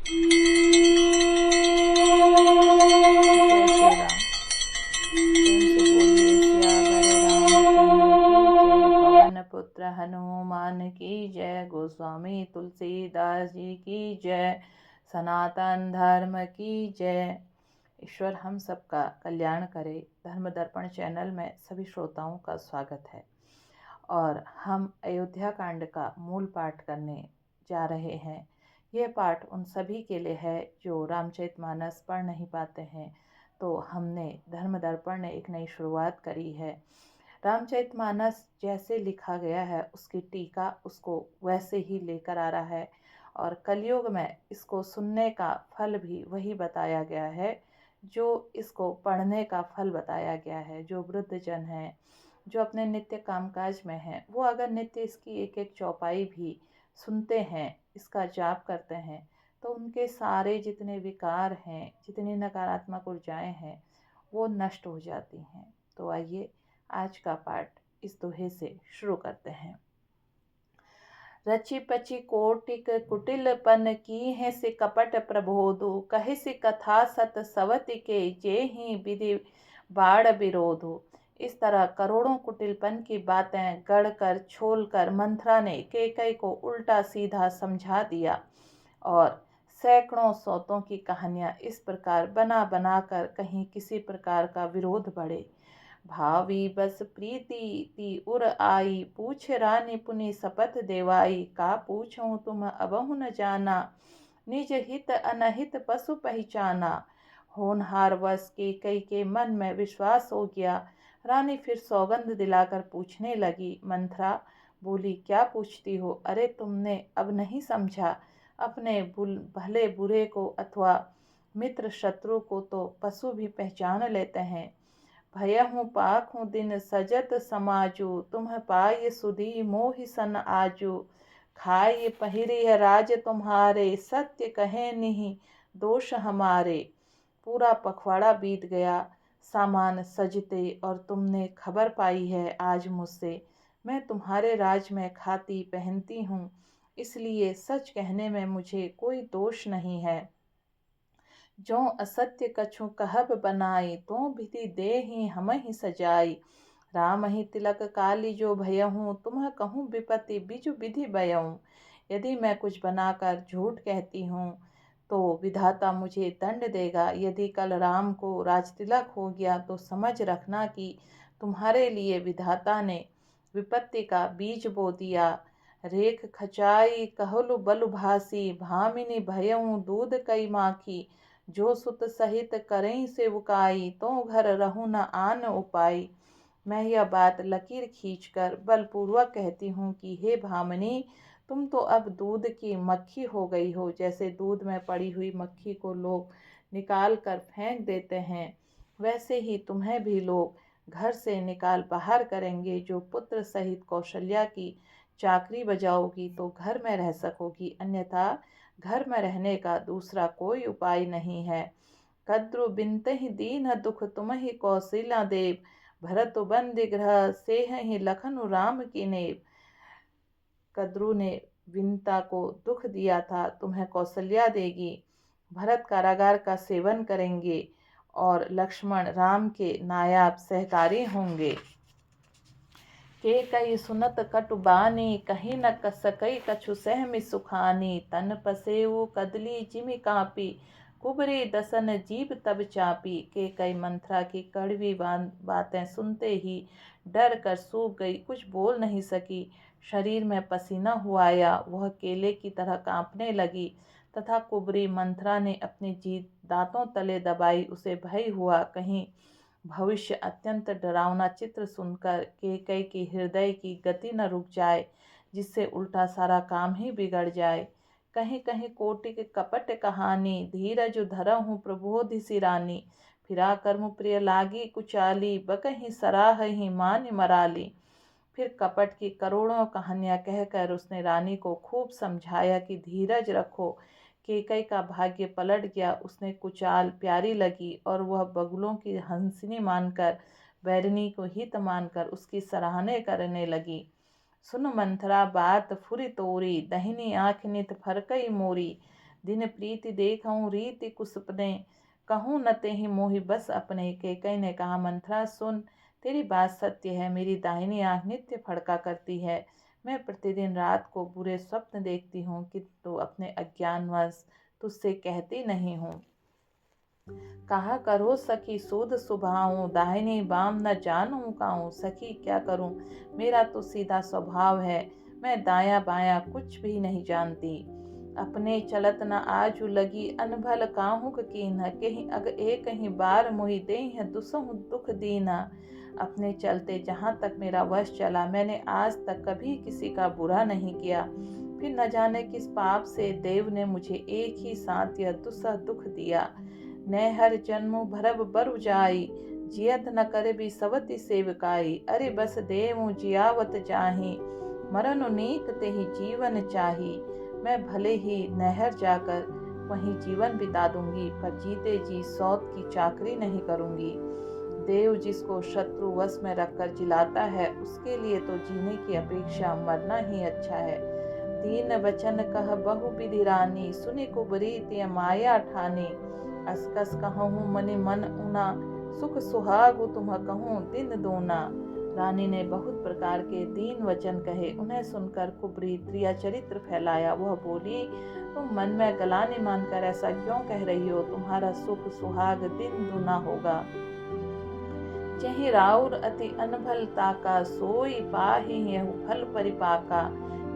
जय श्री राम। प्रेम से बोलिए सियावर रामचंद्र की जय। पवन पुत्र हनुमान की जय। गोस्वामी तुलसीदास जी की जय। सनातन धर्म की जय। ईश्वर हम सबका कल्याण करे। धर्म दर्पण चैनल में सभी श्रोताओं का स्वागत है और हम अयोध्या कांड का मूल पाठ करने जा रहे हैं। यह पाठ उन सभी के लिए है जो रामचरितमानस पढ़ नहीं पाते हैं, तो हमने धर्म दर्पण ने एक नई शुरुआत करी है। रामचरितमानस जैसे लिखा गया है उसकी टीका उसको वैसे ही लेकर आ रहा है और कलयुग में इसको सुनने का फल भी वही बताया गया है जो इसको पढ़ने का फल बताया गया है। जो वृद्ध जन हैं, जो अपने नित्य कामकाज में हैं, वो अगर नित्य इसकी एक एक चौपाई भी सुनते हैं, इसका जाप करते हैं, तो उनके सारे जितने विकार हैं, जितनी नकारात्मक ऊर्जाएं हैं, वो नष्ट हो जाती हैं। तो आइए आज का पाठ इस दोहे से शुरू करते हैं। रचि पचि कोटिक कुटिलपन की है से कपट प्रबोधु, कहे से कथा सत सवति के जे ही विधि बाढ़ विरोधु। इस तरह करोड़ों कुटिलपन की बातें गढ़ कर छोल कर मंथरा ने कैकई को उल्टा सीधा समझा दिया और सैकड़ों सौतों की कहानियां इस प्रकार बना बना कर कहीं किसी प्रकार का विरोध बढ़े। भावी बस प्रीति ती उर आई, पूछ रानी पुनि सपथ देवाई, का पूछूं तुम अबहु न जाना, निज हित अनहित पशु पहचाना। होनहार वश के कई के मन में विश्वास हो गया। रानी फिर सौगंध दिलाकर पूछने लगी। मंथरा बोली, क्या पूछती हो? अरे तुमने अब नहीं समझा। अपने भले बुरे को अथवा मित्र शत्रु को तो पशु भी पहचान लेते हैं। भयहु पाखु दिन सजत समाजु, तुम पाय सुधी मोहि सन आजु। खाए पहिरे राज तुम्हारे, सत्य कहे नहीं दोष हमारे। पूरा पखवाड़ा बीत गया, सामान सजते, और तुमने खबर पाई है आज मुझसे। मैं तुम्हारे राज में खाती पहनती हूँ, इसलिए सच कहने में मुझे कोई दोष नहीं है। जो असत्य कछु कहब बनाई, तो विधि दे ही हम ही सजाई। राम ही तिलक काली जो भयहूँ, तुम कहूँ विपत्ति बिजु विधि बयऊँ। यदि मैं कुछ बनाकर झूठ कहती हूँ तो विधाता मुझे दंड देगा। यदि कल राम को राजतिलक हो गया तो समझ रखना कि तुम्हारे लिए विधाता ने विपत्ति का बीज बो दिया। रेख खचाई कहलु बलु भासी, भामिनी भयऊँ दूध कई माखी। जो सुत सहित करें सेवकाई, तो घर रहूं न आन उपाई। मैं यह बात लकीर खींचकर बलपूर्वक कहती हूँ कि हे भामिनी, तुम तो अब दूध की मक्खी हो गई हो। जैसे दूध में पड़ी हुई मक्खी को लोग निकाल कर फेंक देते हैं, वैसे ही तुम्हें भी लोग घर से निकाल बाहर करेंगे। जो पुत्र सहित कौशल्या की चाकरी बजाओगी तो घर में रह सकोगी, अन्यथा घर में रहने का दूसरा कोई उपाय नहीं है। कद्रु बिनते ही दीन दुख तुम ही कौशल्या देव, भरत बंदी ग्रह से ही लखन राम की नेव। कद्रु ने विनता को दुख दिया था, तुम्हें कौशल्या देगी, भरत कारागार का सेवन करेंगे और लक्ष्मण राम के नायाब सहकारी होंगे। के कई सुनत कटुबानी, कहीं न सकई कछु सहमि सुखानी। तन पसेऊ कदली जिमि कापी, कुबरी दसन जीभ तब चापी। के कई मंथरा की कड़वी बातें सुनते ही डर कर सूख गई, कुछ बोल नहीं सकी। शरीर में पसीना हुआया, वह केले की तरह कांपने लगी तथा कुबरी मंथरा ने अपनी जीभ दांतों तले दबाई। उसे भय हुआ कहीं भविष्य अत्यंत डरावना चित्र सुनकर कैकेयी के हृदय की गति न रुक जाए, जिससे उल्टा सारा काम ही बिगड़ जाए। कहीं कहीं कोटिक कपट कहानी, धीरज धरहु प्रबोधि सिरानी। फिरा कर्म प्रिय लागी कुचाली, बकहीं सराह ही मान मराली। फिर कपट की करोड़ों कहानियां कहकर उसने रानी को खूब समझाया कि धीरज रखो। कैकेयी का भाग्य पलट गया, उसने कुचाल प्यारी लगी और वह बगुलों की हंसिनी मानकर, बैरनी को हित मानकर उसकी सराहना करने लगी। सुन मंथरा बात फुरी तोरी, दहिनी आँख नित फरकई मोरी। दिन प्रीति देखऊं रीति कुसपने, कहूँ न तेहि मोहि बस अपने। कैकई ने कहा, मंथरा सुन, तेरी बात सत्य है। मेरी दाहिनी आंख नित्य फड़का करती है। मैं प्रतिदिन रात को बुरे स्वप्न देखती हूँ, किंतु अपने अज्ञानवश तुझसे कहती नहीं हूँ। कहा करो सखी सूद सुभाऊं, दाहिनी बाम न जानूं काऊं। सखी क्या करूं, मेरा तो सीधा स्वभाव है, मैं दाया बाया कुछ भी नहीं जानती। अपने चलत न आजू लगी, अनभल काहुक कीन्ह। कहीं अग एक ही बार मोहि देह दुसहु दुख दीना। अपने चलते जहाँ तक मेरा वश चला, मैंने आज तक कभी किसी का बुरा नहीं किया। फिर न जाने किस पाप से देव ने मुझे एक ही साथ यह दुसह दुख दिया। नै हर जन्मु भरब बरु जाई, जियत न करे भी सवति सेवकाई। अरे बस देवु जियावत चाही, मरनु नीक तेहि जीवन चाही। मैं भले ही नहर जाकर वहीं जीवन बिता दूंगी, पर जीते जी सौत की चाकरी नहीं करूंगी। देव जिसको शत्रु वश में रखकर जिलाता है, उसके लिए तो जीने की अपेक्षा मरना ही अच्छा है। तीन वचन कह बहु विधि रानी, सुनि कुबरी ते माया ठानी। असकस कहूँ मनि मन उना, सुख सुहागु तुम कहूँ दिन दूना। रानी ने बहुत प्रकार के 3 वचन कहे। उन्हें सुनकर कुबरी प्रिया चरित्र फैलाया। वह बोली, तुम मन में गलानी मानकर ऐसा क्यों कह रही हो? तुम्हारा सुख सुहाग दिन दूना होगा। जहि राउर अति अनभल ताका, सोई पाहि यहु फल परिपाका।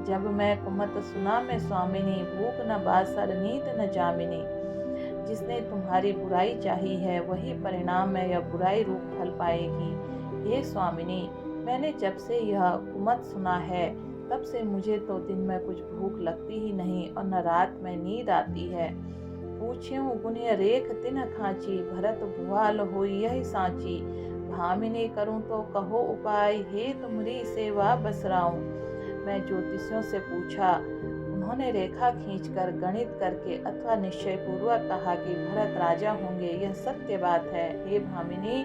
जब मैं कुमत सुना में स्वामिनी, भूख न बासर नींद न जामिनी। जिसने तुम्हारी बुराई चाही है, वही परिणाम में यह बुराई रूप फल पाएगी। हे स्वामिनी, मैंने जब से यह कुमत सुना है, तब से मुझे तो दिन में कुछ भूख लगती ही नहीं और न रात में नींद आती है। पूछ्यूं गुनिय रेख तिन्ह खांची, भरत भुआल होई यही सांची। भामिनी करूं तो कहो उपाय, हे तुम्हारी सेवा बसराऊं। मैं ज्योतिषियों से पूछा, उन्होंने रेखा खींचकर गणित करके अथवा निश्चय पूर्वक कहा कि भरत राजा होंगे। यह सत्य बात है। हे भामिनी,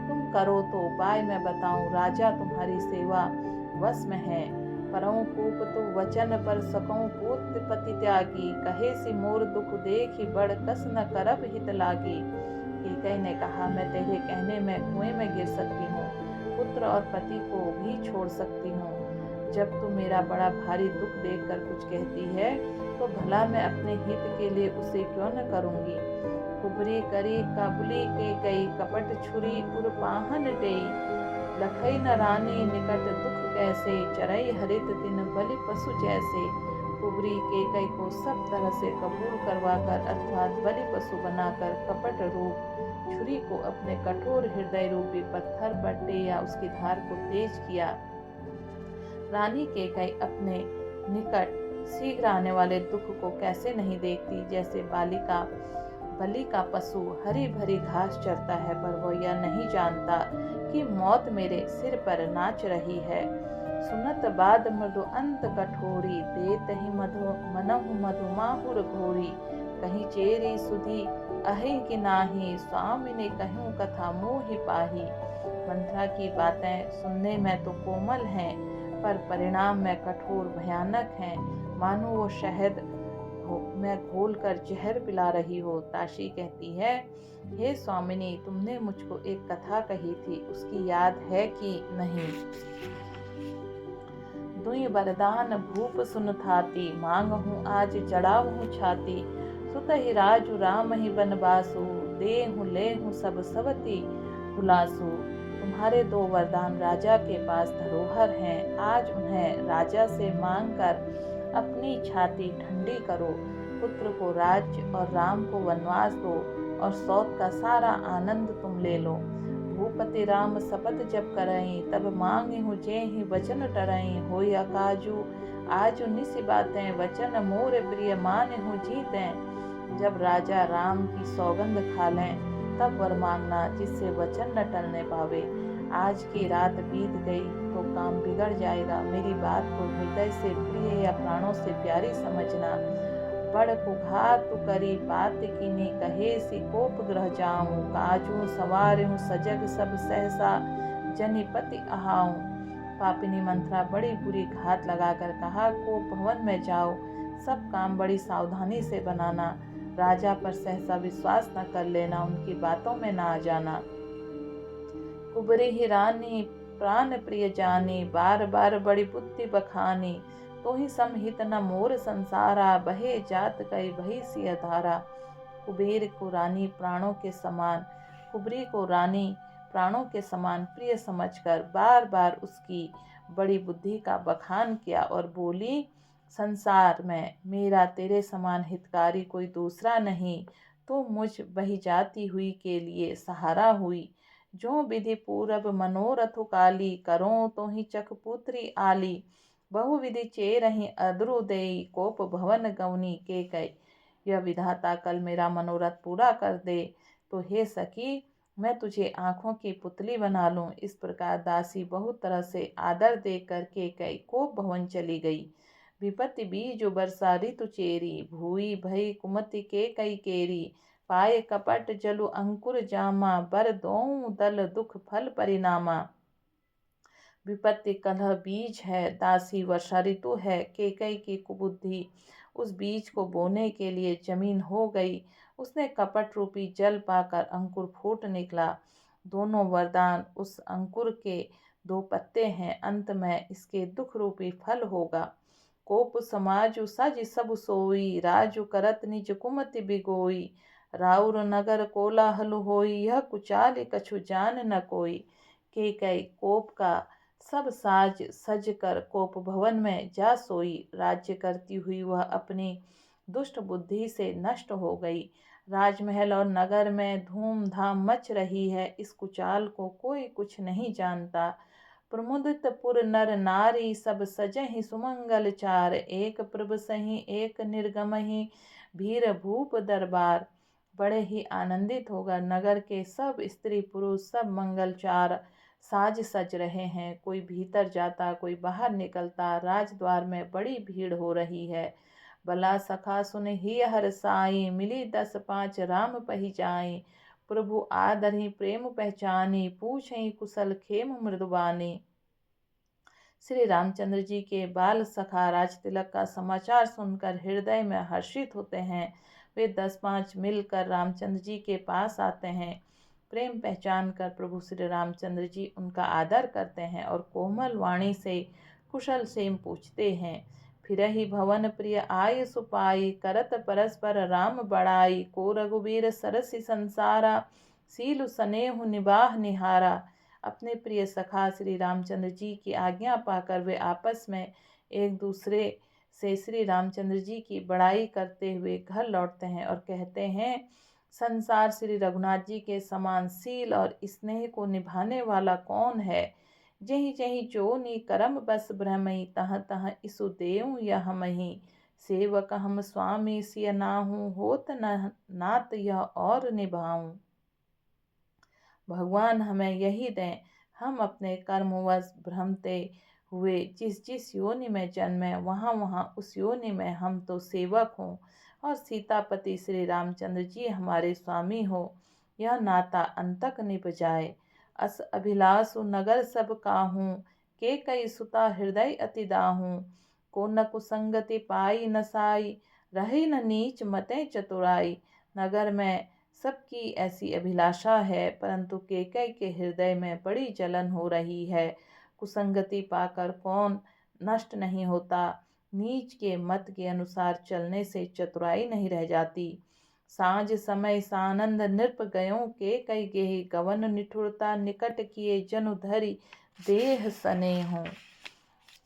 तुम करो तो उपाय मैं बताऊं। राजा तुम्हारी सेवा वश में है, परऊं कूप तो वचन पर सकऊं पुत्र पति त्यागी। कहे सी मोर दुख देखी, बड़ कस न करब हित लागी। कैकई ने कहा, मैं तेरे कहने में कुएं में गिर सकती हूँ, पुत्र और पति को भी छोड़ सकती हूँ। जब तू मेरा बड़ा भारी दुख देखकर कुछ कहती है, तो भला मैं अपने हित के लिए उसे क्यों न करूँगी। कुबरी करी काबुली के गई, कपट छुरी उर पाहन डेई। लखई न रानी निकट दुख कैसे, चरई हरित दिन बलि पशु जैसे। कुबरी कैकई को सब तरह से कबूल करवाकर अर्थात बलि पशु बनाकर कपट रूप छुरी को अपने कठोर हृदय रूपी पत्थर पर टेया, उसकी धार को तेज किया। रानी कैकई अपने निकट शीघ्र आने वाले दुख को कैसे नहीं देखती। जैसे बलि का पशु हरी भरी घास चरता है, पर वह यह नहीं जानता कि मौत मेरे सिर पर नाच रही है। सुनत बाद मृदु अंत कठोरी, देत ही मनहु मधुमाहुर घोरी। कहीं चेरी सुधी अहि कि नाही, स्वामी ने कहूँ कथा मोहि पाही। मंथरा की बातें सुनने में तो कोमल हैं, पर परिणाम में कठोर भयानक हैं। मानो वो शहद में घोलकर जहर पिला रही हो। ताशी कहती है, हे स्वामिनी, तुमने मुझको एक कथा कही थी, उसकी याद है कि नहीं? दुई वरदान भूप सुन थाती, मांगहूँ आज चढ़ाऊँ छाती। सुत ही राजु राम ही बनवासु, देहु लेहु सब सवती हुलासु। तुम्हारे 2 वरदान राजा के पास धरोहर हैं, आज उन्हें राजा से मांगकर अपनी छाती ठंडी करो। पुत्र को राज्य और राम को वनवास दो, और सौत का सारा आनंद तुम ले लो। भूपति राम शपथ जब करई, तब मांगे हूँ जे ही वचन टरई। होई अकाजू आजू निसी बातें, वचन मोर प्रिय माने हूँ जीतें। जब राजा राम की सौगंध खा लें, तब वर मांगना, जिससे वचन न टलने पावे। आज की रात बीत गई तो काम बिगड़ जाएगा। मेरी बात को हृदय से प्रिय या प्राणों से प्यारी समझना। बड़ कुघात करी बात कीनी, कहे सी कोप ग्रह जाऊं। काजू सवारूं सजग सब सहसा, जनिपति अहाऊं। पापिनी मंथरा बड़ी बुरी घात लगाकर कहा, को भवन में जाओ, सब काम बड़ी सावधानी से बनाना, राजा पर सहसा विश्वास न कर लेना, उनकी बातों में न आ जाना। कुबरी ही रानी प्राण प्रिय जानी, बार बार बड़ी बुद्धि बखानी, तो ही समहित न मोर संसारा, बहे जात कई भई सिय धारा। कुबेर को रानी प्राणों के समान, कुबरी को रानी प्राणों के समान प्रिय समझकर बार बार उसकी बड़ी बुद्धि का बखान किया और बोली, संसार में मेरा तेरे समान हितकारी कोई दूसरा नहीं। तो मुझ बही जाती हुई के लिए सहारा हुई, जो विधि पूरब मनोरथ काली, करो तो ही चकपुत्री आली। बहु विधि चेरहि अद्रु देई, कोप भवन गौनी के कई। यह विधाता कल मेरा मनोरथ पूरा कर दे, तो हे सखी मैं तुझे आंखों की पुतली बना लूं। इस प्रकार दासी बहुत तरह से आदर दे करके कई कोप भवन चली गई। विपत्ति बीज बरसा ऋतु चेरी, भूई भई कुमति के कई केरी। पाए कपट जलु अंकुर जामा, बर दोऊ दल दुख फल परिणामा। विपत्ति कलह बीज है, दासी वर्षा ऋतु है, केकई की कुबुद्धि उस बीज को बोने के लिए जमीन हो गई। उसने कपट रूपी जल पाकर अंकुर फूट निकला। दोनों वरदान उस अंकुर के दो पत्ते हैं, अंत में इसके दुख रूपी फल होगा। कोप समाजु सज सब सोई, राजु करत निज कुमति बिगोई। राउर नगर कोलाहल होई, यह कुचाल कछु जान न कोई। के कई कोप का सब साज सज कर कोप भवन में जा सोई। राज्य करती हुई वह अपनी दुष्ट बुद्धि से नष्ट हो गई। राजमहल और नगर में धूमधाम मच रही है, इस कुचाल को कोई कुछ नहीं जानता। प्रमुदित पुर नर नारी, सब सजहि सुमंगल चार। एक प्रभ सही एक निर्गमहि, भीर भूप दरबार। बड़े ही आनंदित होकर नगर के सब स्त्री पुरुष सब मंगलचार साज सज रहे हैं। कोई भीतर जाता, कोई बाहर निकलता। राजद्वार में बड़ी भीड़ हो रही है। भला सखा सुन ही हर साई, मिली 10-5 राम पही जाई। प्रभु आदरहि प्रेम पहचानी, पूछहि कुशल खेम मृदुबानी। श्री रामचंद्र जी के बाल सखा राज तिलक का समाचार सुनकर हृदय में हर्षित होते हैं। वे 10-5 मिलकर रामचंद्र जी के पास आते हैं। प्रेम पहचान कर प्रभु श्री रामचंद्र जी उनका आदर करते हैं और कोमल वाणी से कुशल क्षेम पूछते हैं। फिर ही भवन प्रिय आय सुपाई, करत परस्पर राम बड़ाई। को रघुबीर सरसि संसारा, सीलु सनेहु निबाह निहारा। अपने प्रिय सखा श्री रामचंद्र जी की आज्ञा पाकर वे आपस में एक दूसरे से श्री रामचंद्र जी की बड़ाई करते हुए घर लौटते हैं और कहते हैं, संसार श्री रघुनाथ जी के समान सील और स्नेह को निभाने वाला कौन है। जही जही जोनी करम बस ब्रह्मई, तह तह इसु देव यह मही। सेवक हम स्वामी सिय नाहू, होत न नात यह और निभाऊं। भगवान हमें यही दें, हम अपने कर्मवश भ्रमते हुए जिस जिस योनि में जन्मे, वहाँ वहाँ उस योनि में हम तो सेवक हों और सीतापति श्री रामचंद्र जी हमारे स्वामी हो। यह नाता अंतक निभ जाए। अस अभिलाषु नगर सब काहूँ, के कई सुता हृदय अति दाहूँ। को न कुसंगति पाई न साई, रहे न नीच मते चतुराई। नगर में सबकी ऐसी अभिलाषा है, परंतु केकई के हृदय में बड़ी जलन हो रही है। कुसंगति पाकर कौन नष्ट नहीं होता। नीच के मत के अनुसार चलने से चतुराई नहीं रह जाती। सांझ समय सानंद नृप गयों, के कई गेहि गवन निठुरता। निकट किए जनु धरि देह स्नेहु।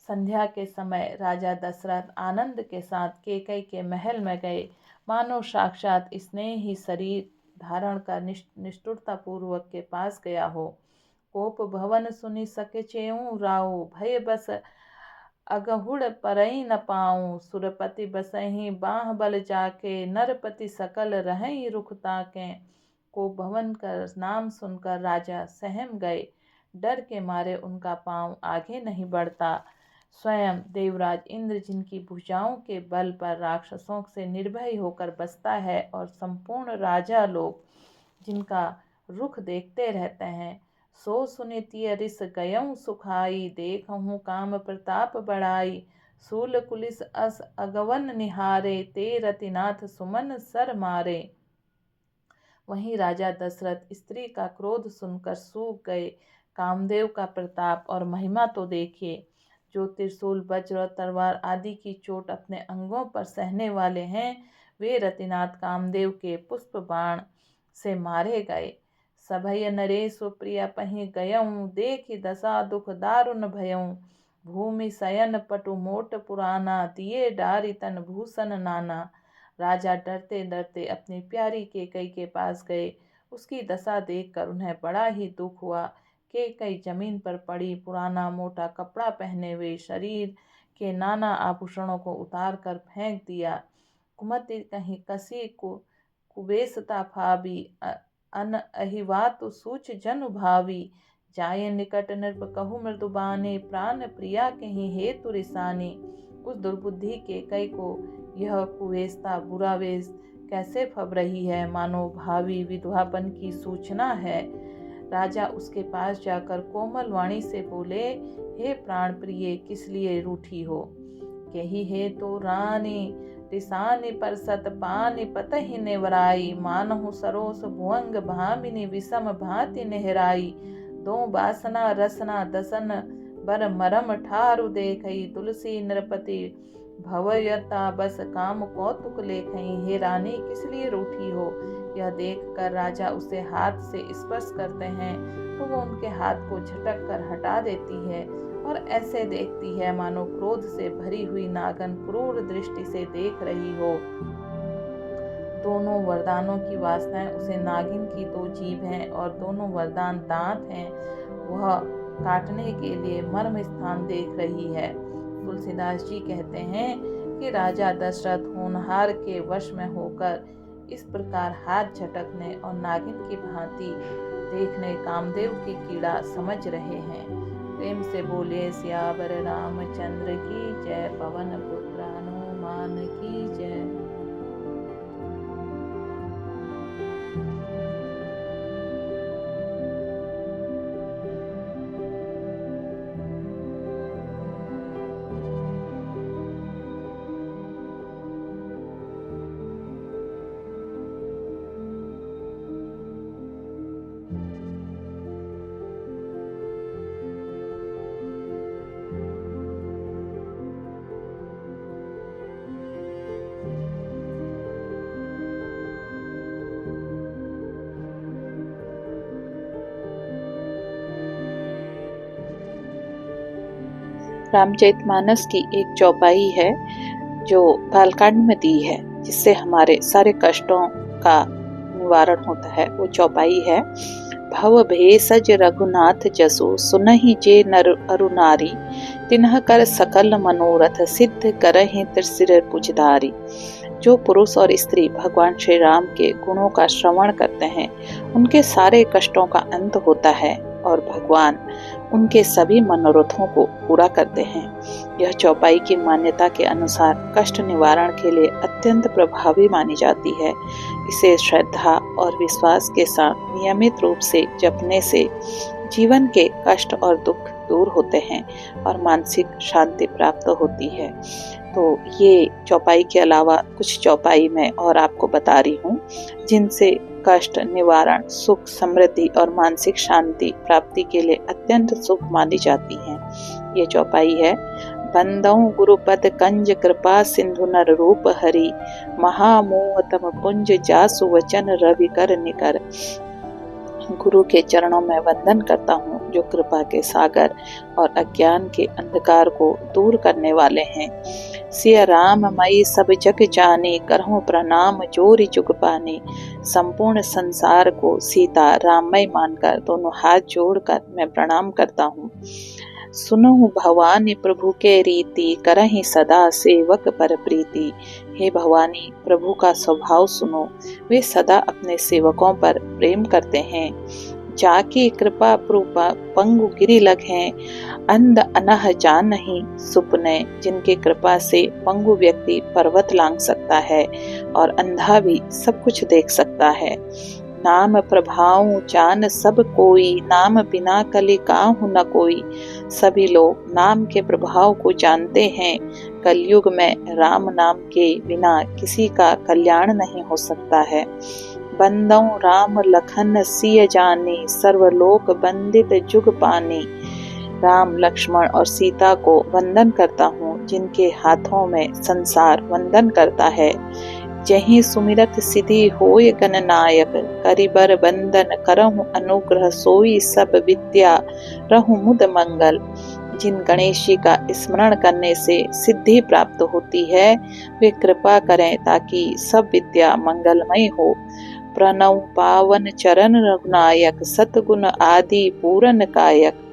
संध्या के समय राजा दशरथ आनंद के साथ केकई के महल में गए, मानो साक्षात स्नेह ही शरीर धारण कर निष्ठुरता पूर्वक के पास गया हो। कोप भवन सुनि सके चेऊ राऊ, भय बस अगहुड़ परई न पाऊं। सुरपति बसहि बाह बल जाके, नरपति सकल रहई रुख ताके। कोप भवन का नाम सुनकर राजा सहम गए। डर के मारे उनका पांव आगे नहीं बढ़ता। स्वयं देवराज इंद्र जिनकी भुजाओं के बल पर राक्षसों से निर्भय होकर बसता है और संपूर्ण राजा लोग जिनका रुख देखते रहते हैं, सो सुनितिय रिस गयऊँ सुखाई। देखहूँ काम प्रताप बढ़ाई, सूल कुलिस अस अगवन निहारे, ते रतिनाथ सुमन सर मारे। वहीं राजा दशरथ स्त्री का क्रोध सुनकर सूख गए। कामदेव का प्रताप और महिमा तो देखिए, जो त्रिशूल वज्र और तलवार आदि की चोट अपने अंगों पर सहने वाले हैं, वे रतिनाथ कामदेव के पुष्प बाण से मारे गए। सभय नरेश प्रिया पहि गयऊँ, देखि दशा दुख दारुण भयऊँ। भूमि शयन पटु मोट पुराना, दिए डारी तन भूषण नाना। राजा डरते डरते अपनी प्यारी केकई के पास गए। उसकी दशा देखकर उन्हें बड़ा ही दुख हुआ। केकई जमीन पर पड़ी, पुराना मोटा कपड़ा पहने हुए शरीर के नाना आभूषणों को उतार कर फेंक दिया। कुमति कहीं कसी कुबेसता भावी, अन अहिवातु सूच जनु भावी। जाय निकट नृप कहु मृदु बाने, प्राण प्रिया कहीं हेतु रिसाने। उस दुर्बुद्धि के कई को यह कुवेशता बुरा वेश कैसे फब रही है, मानो भावी विधवापन की सूचना है। राजा उसके पास जाकर कोमल वाणी से बोले, हे प्राण प्रिय, किस लिए रूठी हो? कही हे तो रानी रिसानी पर सत पानी पतहि नेवराई। मानहु सरोस भुअंग भामिनी, विषम भांति नेहराई। दो बासना रसना दसन बर मरम ठारु देखई। तुलसी नृपति भवयता बस काम कौतुक लेखई। हे रानी, किस लिए रूठी हो? यह देखकर राजा उसे हाथ से स्पर्श करते हैं तो वो उनके हाथ को झटक कर हटा देती है और ऐसे देखती है मानो क्रोध से भरी हुई नागन क्रूर दृष्टि से देख रही हो। दोनों वरदानों की वासनाएं उसे नागिन की दो जीभ हैं और दोनों वरदान दांत हैं। वह काटने के लिए मर्म स्थान देख रही है। तुलसीदास जी कहते हैं कि राजा दशरथ होनहार के वश में होकर इस प्रकार हाथ झटकने और नागिन की भांति देखने कामदेव की कीड़ा समझ रहे हैं। प्रेम से बोले सियावर रामचंद्र की जय, पवन पुत्र हनुमान की जय। रामचरितमानस की एक चौपाई है जो बालकांड में दी है, जिससे हमारे सारे कष्टों का निवारण होता है। वो चौपाई है, भव भेषज रघुनाथ जसु, सुनहि जे नर अरु नारी। तिन्ह कर सकल मनोरथ, सिद्ध करहि त्रिसिर पुजधारी। जो पुरुष और स्त्री भगवान श्री राम के गुणों का श्रवण करते हैं, उनके सारे कष्टों का अंत होता है और भगवान उनके सभी मनोरथों को पूरा करते हैं। यह चौपाई की मान्यता के अनुसार कष्ट निवारण के लिए अत्यंत प्रभावी मानी जाती है। इसे श्रद्धा और विश्वास के साथ नियमित रूप से जपने से जीवन के कष्ट और दुख दूर होते हैं और मानसिक शांति प्राप्त होती है। तो ये चौपाई के अलावा कुछ चौपाई मैं और आपको बता रही हूँ, जिनसे कष्ट निवारण, सुख, समृद्धि और मानसिक शांति प्राप्ति के लिए अत्यंत शुभ मानी जाती हैं। ये चौपाई है, बंदऊ गुरुपद कंज कृपा सिंधु नर रूप हरि। महामोह तम पुंज जासु वचन रवि कर निकर। गुरु के चरणों में वंदन करता हूँ, जो कृपा के सागर और अज्ञान के अंधकार को दूर करने वाले हैं। सिया राम मई सब जग जाने, करहूँ प्रणाम जोरी जुग पाने। संपूर्ण संसार को सीता राममय मानकर दोनों हाथ जोड़कर मैं प्रणाम करता हूँ। सुनहु भवानी प्रभु के रीति, करहि सदा सेवक पर प्रीति। हे भवानी, प्रभु का स्वभाव सुनो, वे सदा अपने सेवकों पर प्रेम करते हैं। जाकी कृपा प्रूपा पंगु गिरि लघें, अंध अनह जान नहीं सुपने। जिनके कृपा से पंगु व्यक्ति पर्वत लांघ सकता है और अंधा भी सब कुछ देख सकता है। नाम प्रभाव जान सब कोई, नाम बिना कलि काहू न कोई। सभी लोग नाम के प्रभाव को जानते हैं, कलयुग में राम नाम के बिना किसी का कल्याण नहीं हो सकता है। बंदौ राम लखन सिय जानी, सर्वलोक वंदित जुग पानी। राम, लक्ष्मण और सीता को वंदन करता हूँ, जिनके हाथों में संसार वंदन करता है। जहीं सुमिरत सिद्धि होय गणनायक, करिबर बंदन करहु अनुग्रह, सोई सब विद्या रहु मुद मंगल। जिन गणेश जी का स्मरण करने से सिद्धि प्राप्त होती है, वे कृपा करें ताकि सब विद्या मंगलमय हो। प्रणव पावन चरण रघुनायक, सतगुण आदि पूरन कायक।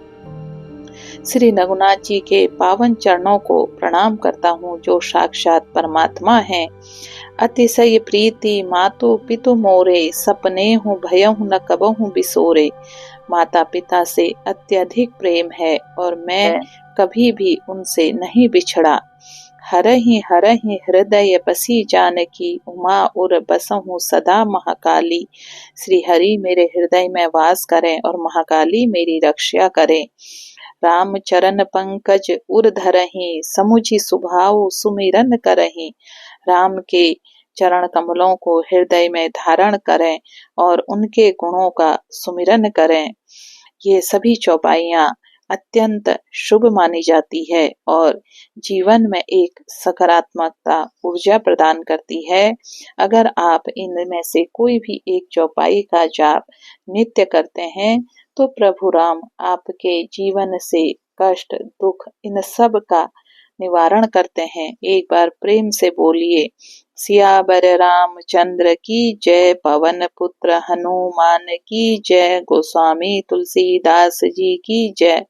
श्री रघुनाथ जी के पावन चरणों को प्रणाम करता हूँ, जो साक्षात परमात्मा हैं। अतिशय प्रीति मातु पितु मोरे, सपने हूँ भयहु न कबहु बिसोरे। माता पिता से अत्यधिक प्रेम है और मैं कभी भी उनसे नहीं बिछड़ा। हरहि हृदय बसी जानकी, उमा उर बसहु सदा महाकाली। श्री हरि मेरे हृदय में वास करें और महाकाली मेरी रक्षा करें। राम चरण पंकज उर धरहि, समुझि सुभाव सुमिरन करहि। राम के चरण कमलों को हृदय में धारण करें और उनके गुणों का सुमिरन करें। ये सभी चौपाइयाँ अत्यंत शुभ मानी जाती है और जीवन में एक सकारात्मकता ऊर्जा प्रदान करती है। अगर आप इनमें से कोई भी एक चौपाई का जाप नित्य करते हैं तो प्रभु राम आपके जीवन से कष्ट, दुख इन सब का निवारण करते हैं। एक बार प्रेम से बोलिए, सियावर रामचंद्र की जय, पवन पुत्र हनुमान की जय, गोस्वामी तुलसीदास जी की जय।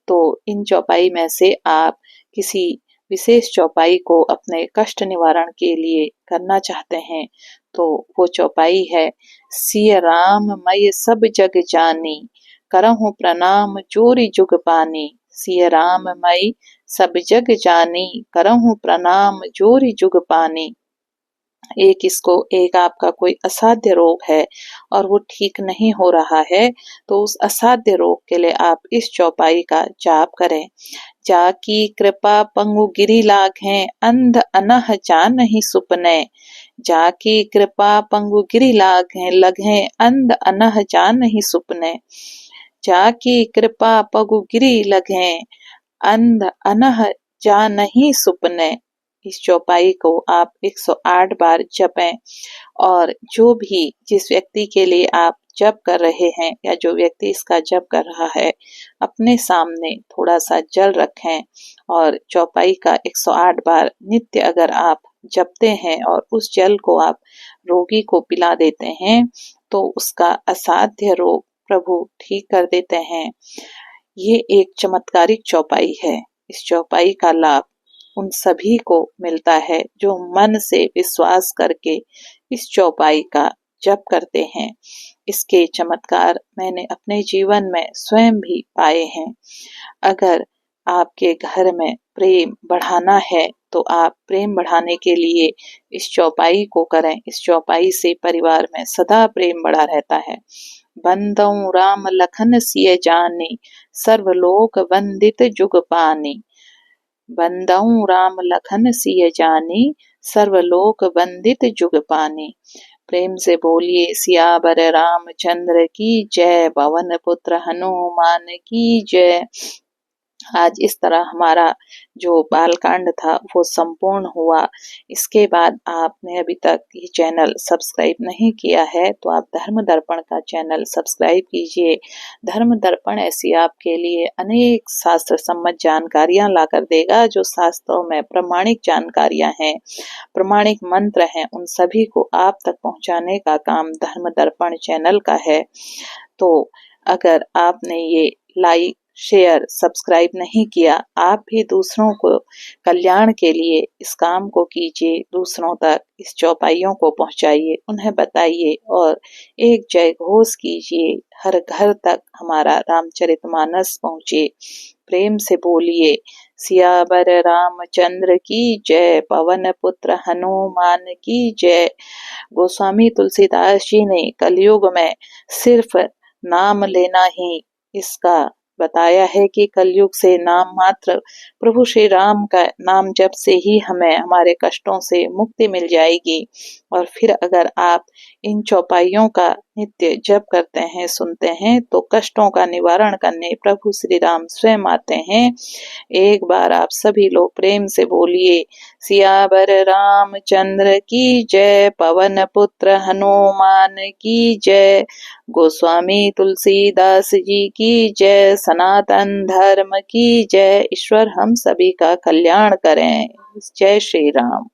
तो इन चौपाई में से आप किसी विशेष चौपाई को अपने कष्ट निवारण के लिए करना चाहते हैं तो वो चौपाई है, सिय राम मय सब जग जानी, करहु प्रणाम जोरि जुग पानी। सिय राम मई सब जग जानी, करहु प्रणाम जोरि जुग पानी। एक आपका कोई असाध्य रोग है और वो ठीक नहीं हो रहा है, तो उस असाध्य रोग के लिए आप इस चौपाई का जाप करें। जाकी कृपा पंगु गिरि लागहें, अंध अनह जानहि सुपने। जाकी कृपा पंगु गिरि लगहें, अंध अनह जानहि सुपने। जाकी कृपा पगु गिरि लगहें, अंध अनह जानहि सुपने। इस चौपाई को आप 108 बार जपें और जो भी जिस व्यक्ति के लिए आप जप कर रहे हैं या जो व्यक्ति इसका जप कर रहा है, अपने सामने थोड़ा सा जल रखें और चौपाई का 108 बार नित्य अगर आप जपते हैं और उस जल को आप रोगी को पिला देते हैं तो उसका असाध्य रोग प्रभु ठीक कर देते हैं। ये एक चमत्कारिक चौपाई है। इस चौपाई का लाभ उन सभी को मिलता है जो मन से विश्वास करके इस चौपाई का जप करते हैं। इसके चमत्कार मैंने अपने जीवन में स्वयं भी पाए हैं। अगर आपके घर में प्रेम बढ़ाना है तो आप प्रेम बढ़ाने के लिए इस चौपाई को करें। इस चौपाई से परिवार में सदा प्रेम बढ़ा रहता है। बंदौ राम लखन सिय जानी, सर्वलोक वंदित जुग पानी। बंदौ राम लखन सिय जानी, सर्वलोक वंदित जुग पानी। प्रेम से बोलिए, सियावर रामचंद्र की जय, पवन पुत्र हनुमान की जय। आज इस तरह हमारा जो बालकांड था वो संपूर्ण हुआ। इसके बाद आपने अभी तक ये चैनल सब्सक्राइब नहीं किया है तो आप धर्म दर्पण का चैनल सब्सक्राइब कीजिए। धर्म दर्पण ऐसी आपके लिए अनेक शास्त्र सम्मत जानकारियां लाकर देगा, जो शास्त्रों में प्रमाणिक जानकारियां हैं, प्रमाणिक मंत्र हैं, उन सभी को आप तक पहुंचाने का काम धर्म दर्पण चैनल का है। तो अगर आपने ये लाइक, शेयर, सब्सक्राइब नहीं किया, आप भी दूसरों को कल्याण के लिए इस काम को कीजिए, दूसरों तक इस चौपाइयों को पहुंचाइए, उन्हें बताइए और एक जय घोष कीजिए, हर घर तक हमारा रामचरितमानस पहुंचे। प्रेम से बोलिए, सियावर रामचंद्र की जय, पवन पुत्र हनुमान की जय। गोस्वामी तुलसीदास जी ने कलयुग में सिर्फ नाम लेना ही इसका बताया है कि कलयुग से नाम मात्र प्रभु श्री राम का नाम जप से ही हमें हमारे कष्टों से मुक्ति मिल जाएगी। और फिर अगर आप इन चौपाइयों का नित्य जप करते हैं, सुनते हैं, तो कष्टों का निवारण करने प्रभु श्री राम स्वयं आते हैं। एक बार आप सभी लोग प्रेम से बोलिए, सियावर रामचंद्र की जय, पवन पुत्र हनुमान की जय, गोस्वामी तुलसीदास जी की जय, सनातन धर्म की जय। ईश्वर हम सभी का कल्याण करें। जय श्री राम।